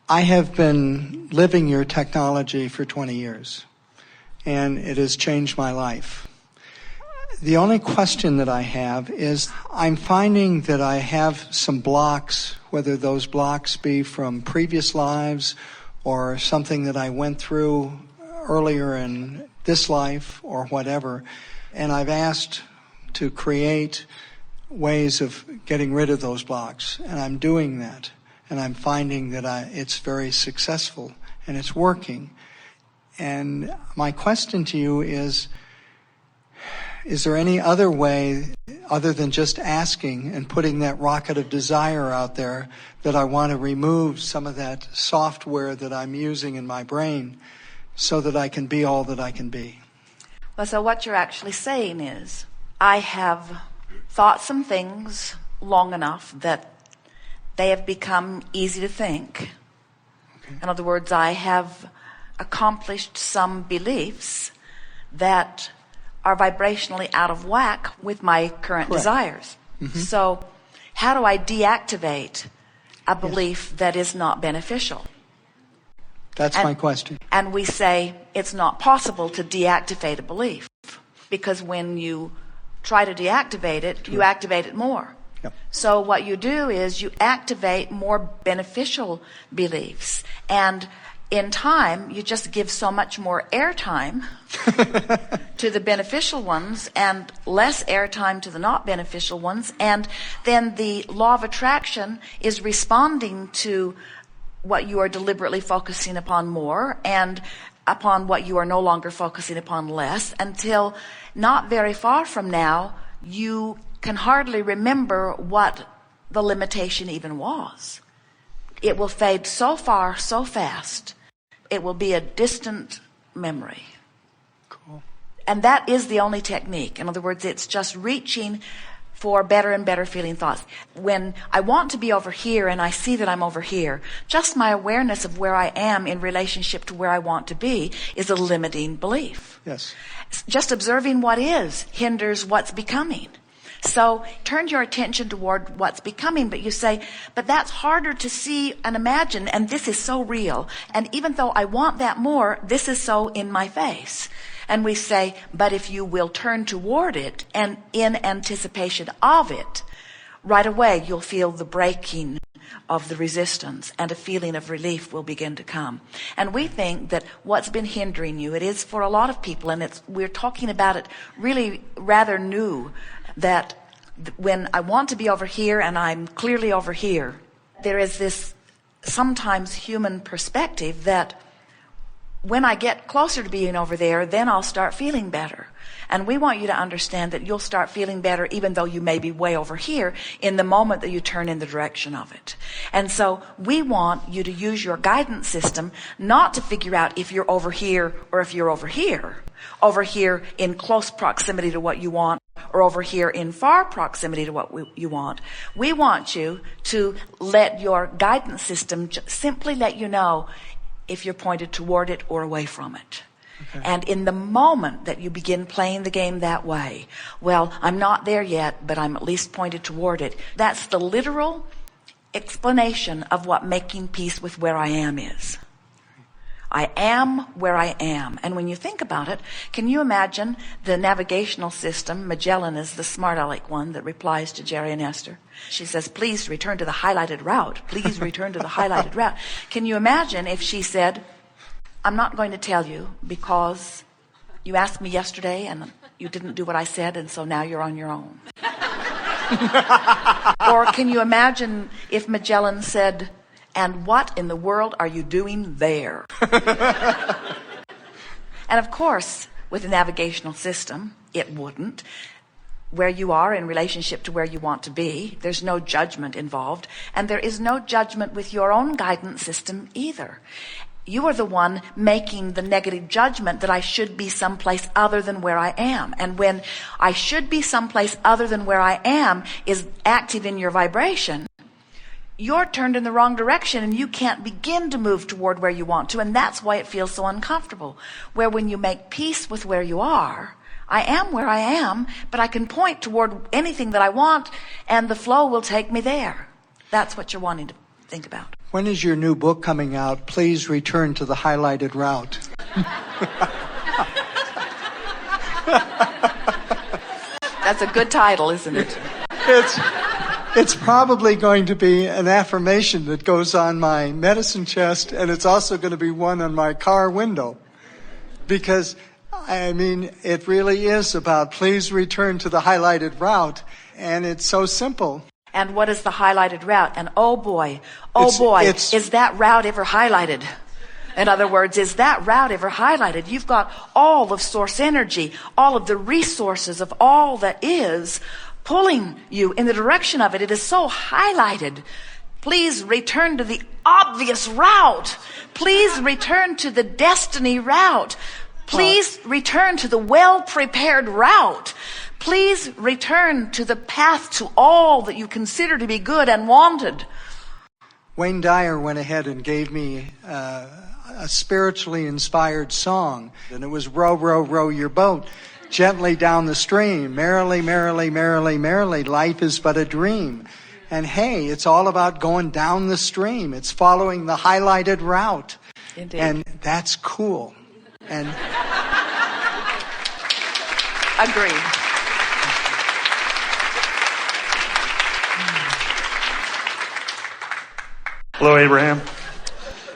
I have been living your technology for 20 years, and it has changed my life. The only question that I have is I'm finding that I have some blocks, whether those blocks be from previous lives or something that I went through earlier in this life or whatever, and I've asked to create ways of getting rid of those blocks, and I'm doing that, and I'm finding that it's very successful and it's working. And my question to you is there any other way other than just asking and putting that rocket of desire out there that I want to remove some of that software that I'm using in my brain so that I can be all that I can be? Well, so what you're actually saying is, I have thought some things long enough that they have become easy to think. Okay. In other words, I have accomplished some beliefs that are vibrationally out of whack with my current Correct. desires. Mm-hmm. So how do I deactivate a belief that is not beneficial? That's my question. And we say it's not possible to deactivate a belief, because when you try to deactivate it, you activate it more. Yep. So what you do is you activate more beneficial beliefs, and in time you just give so much more airtime to the beneficial ones and less airtime to the not beneficial ones, and then the law of attraction is responding to what you are deliberately focusing upon more and upon what you are no longer focusing upon less, until not very far from now you can hardly remember what the limitation even was. It will fade so far, so fast, it will be a distant memory. Cool. And that is the only technique. In other words, it's just reaching for better and better feeling thoughts. When I want to be over here and I see that I'm over here, just my awareness of where I am in relationship to where I want to be is a limiting belief. Yes. Just observing what is hinders what's becoming. So turn your attention toward what's becoming, but you say, but that's harder to see and imagine, and this is so real. And even though I want that more, this is so in my face. And we say, but if you will turn toward it and in anticipation of it, right away you'll feel the breaking of the resistance and a feeling of relief will begin to come. And we think that what's been hindering you, it is for a lot of people, and we're talking about it really rather new, that when I want to be over here and I'm clearly over here, there is this sometimes human perspective that when I get closer to being over there, then I'll start feeling better. And we want you to understand that you'll start feeling better even though you may be way over here in the moment that you turn in the direction of it. And so we want you to use your guidance system not to figure out if you're over here or if you're over here in close proximity to what you want or over here in far proximity to what you want. We want you to let your guidance system simply let you know if you're pointed toward it or away from it. Okay. And in the moment that you begin playing the game that way, well, I'm not there yet, but I'm at least pointed toward it. That's the literal explanation of what making peace with where I am is. I am where I am. And when you think about it, can you imagine the navigational system? Magellan is the smart aleck one that replies to Jerry and Esther. She says, please return to the highlighted route. Please return to the highlighted route. Can you imagine if she said, I'm not going to tell you because you asked me yesterday and you didn't do what I said, and so now you're on your own. Or can you imagine if Magellan said, and what in the world are you doing there? And of course, with a navigational system, it wouldn't. Where you are in relationship to where you want to be, there's no judgment involved, and there is no judgment with your own guidance system either. You are the one making the negative judgment that I should be someplace other than where I am. And when I should be someplace other than where I am is active in your vibration, you're turned in the wrong direction and you can't begin to move toward where you want to. And that's why it feels so uncomfortable. Where when you make peace with where you are, I am where I am, but I can point toward anything that I want and the flow will take me there. That's what you're wanting to think about. when is your new book coming out? Please return to the highlighted route. That's a good title, isn't it? It's probably going to be an affirmation that goes on my medicine chest, and it's also going to be one on my car window. Because, I mean, it really is about please return to the highlighted route, and it's so simple. And what is the highlighted route? And oh boy, is that route ever highlighted? In other words, is that route ever highlighted? You've got all of source energy, all of the resources of all that is pulling you in the direction of it. It is so highlighted. Please return to the obvious route. Please return to the destiny route. Please return to the well-prepared route. Please return to the path to all that you consider to be good and wanted. Wayne Dyer went ahead and gave me a spiritually inspired song, and it was row, row, row your boat gently down the stream. Merrily, merrily, merrily, merrily, life is but a dream. And hey, it's all about going down the stream. It's following the highlighted route. Indeed. And that's cool. And agreed. Hello, Abraham.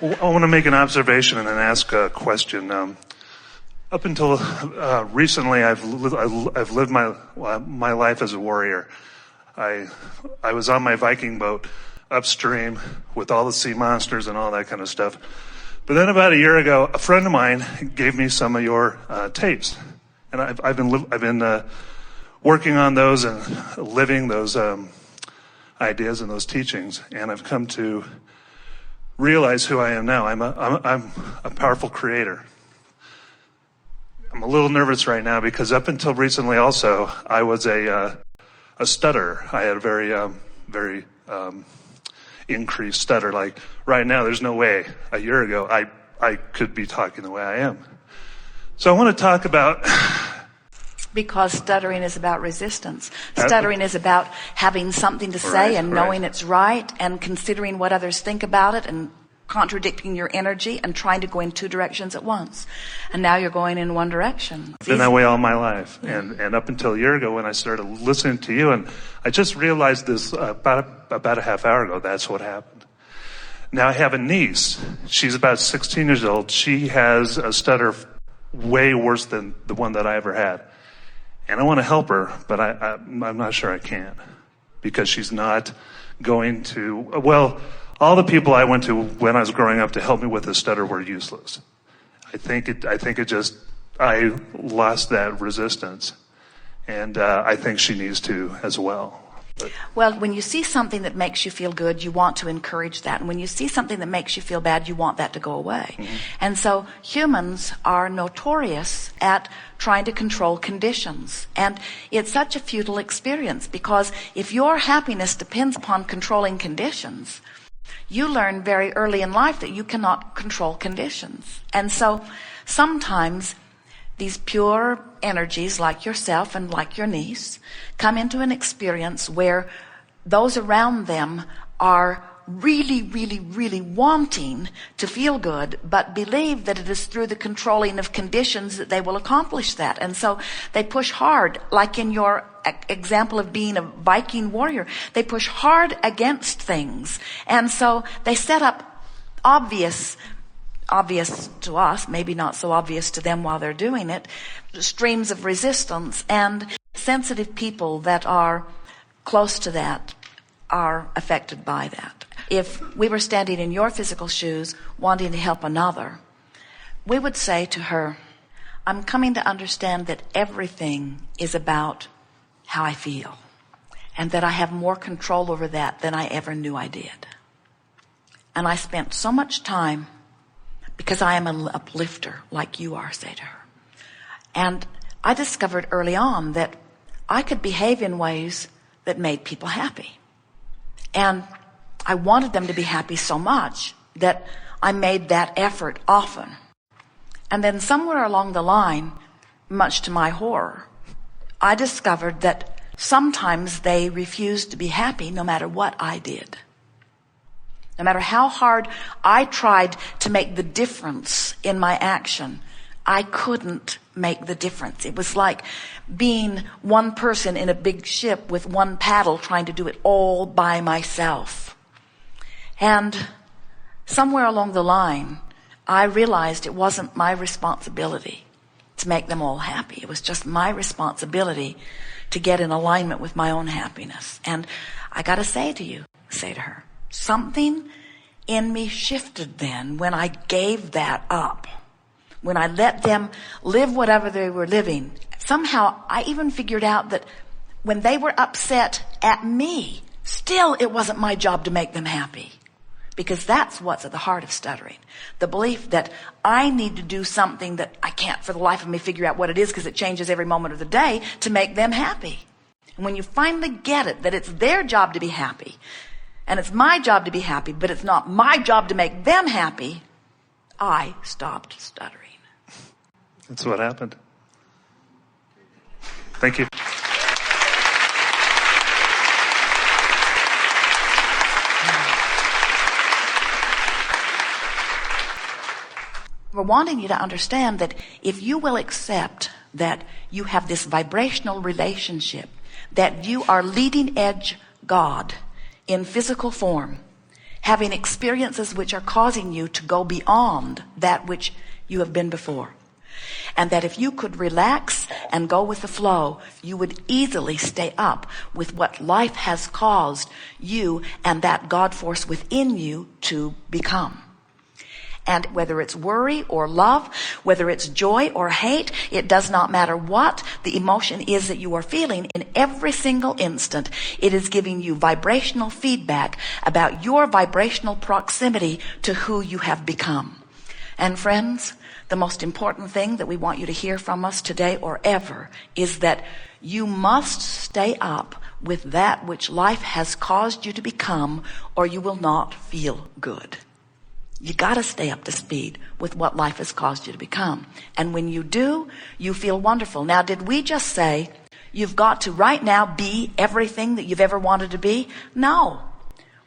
I want to make an observation and then ask a question. Up until recently, I've lived my life as a warrior. I was on my Viking boat upstream with all the sea monsters and all that kind of stuff. But then about a year ago, a friend of mine gave me some of your tapes, and I've been working on those and living those ideas and those teachings, and I've come to realize who I am now. I'm a powerful creator. I'm a little nervous right now because up until recently, also, I was a stutterer. I had a very increased stutter. Like right now, there's no way a year ago I could be talking the way I am. So I want to talk about. Because stuttering is about resistance. Stuttering is about having something to say and knowing it's right and considering what others think about it and contradicting your energy and trying to go in two directions at once. And now you're going in one direction. I've been that way all my life. And up until a year ago when I started listening to you, and I just realized this about a half hour ago, that's what happened. Now I have a niece. She's about 16 years old. She has a stutter way worse than the one that I ever had. And I want to help her, but I'm not sure I can, because she's not going to, well, all the people I went to when I was growing up to help me with the stutter were useless. I lost that resistance, and I think she needs to as well. Well, when you see something that makes you feel good, you want to encourage that. And when you see something that makes you feel bad, you want that to go away. Mm-hmm. And so humans are notorious at trying to control conditions. And it's such a futile experience, because if your happiness depends upon controlling conditions, you learn very early in life that you cannot control conditions. And so sometimes these pure energies, like yourself and like your niece, come into an experience where those around them are really, really, really wanting to feel good, but believe that it is through the controlling of conditions that they will accomplish that. And so they push hard, like in your example of being a Viking warrior. They push hard against things. And so they set up obvious to us, maybe not so obvious to them while they're doing it, streams of resistance, and sensitive people that are close to that are affected by that. If we were standing in your physical shoes wanting to help another, we would say to her, I'm coming to understand that everything is about how I feel, and that I have more control over that than I ever knew I did. And I spent so much time, because I am an uplifter like you are, say to her. And I discovered early on that I could behave in ways that made people happy. And I wanted them to be happy so much that I made that effort often. And then somewhere along the line, much to my horror, I discovered that sometimes they refused to be happy no matter what I did. No matter how hard I tried to make the difference in my action, I couldn't make the difference. It was like being one person in a big ship with one paddle trying to do it all by myself. And somewhere along the line, I realized it wasn't my responsibility to make them all happy. It was just my responsibility to get in alignment with my own happiness. And I got to say to her, something in me shifted then when I gave that up. When I let them live whatever they were living. Somehow I even figured out that when they were upset at me, still it wasn't my job to make them happy. Because that's what's at the heart of stuttering. The belief that I need to do something that I can't for the life of me figure out what it is, because it changes every moment of the day, to make them happy. And when you finally get it, that it's their job to be happy, and it's my job to be happy, but it's not my job to make them happy, I stopped stuttering. That's what happened. Thank you. We're wanting you to understand that if you will accept that you have this vibrational relationship, that you are leading edge God in physical form, having experiences which are causing you to go beyond that which you have been before. And that if you could relax and go with the flow, you would easily stay up with what life has caused you and that God force within you to become. And whether it's worry or love, whether it's joy or hate, it does not matter what the emotion is that you are feeling. In every single instant, it is giving you vibrational feedback about your vibrational proximity to who you have become. And friends, the most important thing that we want you to hear from us today or ever is that you must stay up with that which life has caused you to become, or you will not feel good. You got to stay up to speed with what life has caused you to become. And when you do, you feel wonderful. Now, did we just say you've got to right now be everything that you've ever wanted to be? No.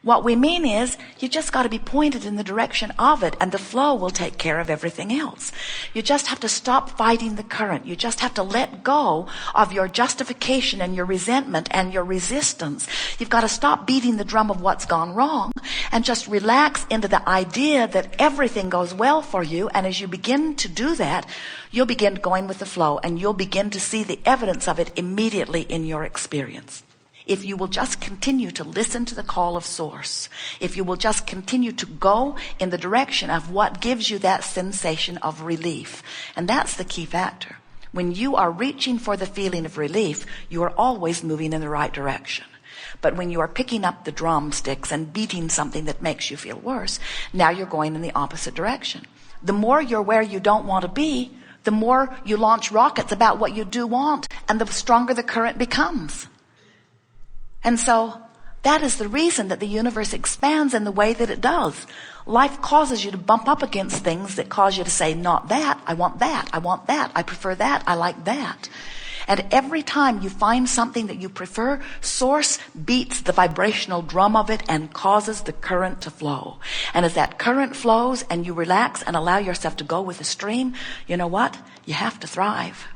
What we mean is you just got to be pointed in the direction of it, and the flow will take care of everything else. You just have to stop fighting the current. You just have to let go of your justification and your resentment and your resistance. You've got to stop beating the drum of what's gone wrong and just relax into the idea that everything goes well for you. And as you begin to do that, you'll begin going with the flow, and you'll begin to see the evidence of it immediately in your experience. If you will just continue to listen to the call of source, if you will just continue to go in the direction of what gives you that sensation of relief. And that's the key factor. When you are reaching for the feeling of relief, you are always moving in the right direction. But when you are picking up the drumsticks and beating something that makes you feel worse, now you're going in the opposite direction. The more you're where you don't want to be, the more you launch rockets about what you do want, and the stronger the current becomes. And so that is the reason that the universe expands in the way that it does. Life causes you to bump up against things that cause you to say, not that, I want that, I want that, I prefer that, I like that. And every time you find something that you prefer, source beats the vibrational drum of it and causes the current to flow. And as that current flows and you relax and allow yourself to go with the stream, you know what? You have to thrive.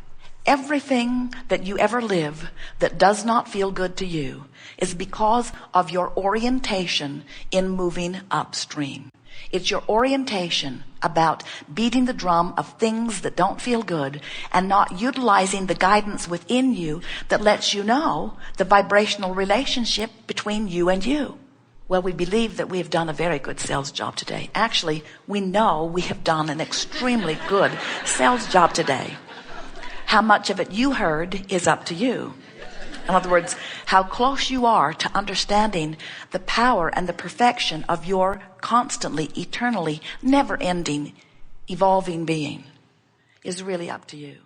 Everything that you ever live that does not feel good to you is because of your orientation in moving upstream. It's your orientation about beating the drum of things that don't feel good and not utilizing the guidance within you that lets you know the vibrational relationship between you and you. Well, we believe that we have done a very good sales job today. Actually, we know we have done an extremely good sales job today. How much of it you heard is up to you. In other words, how close you are to understanding the power and the perfection of your constantly, eternally, never-ending, evolving being is really up to you.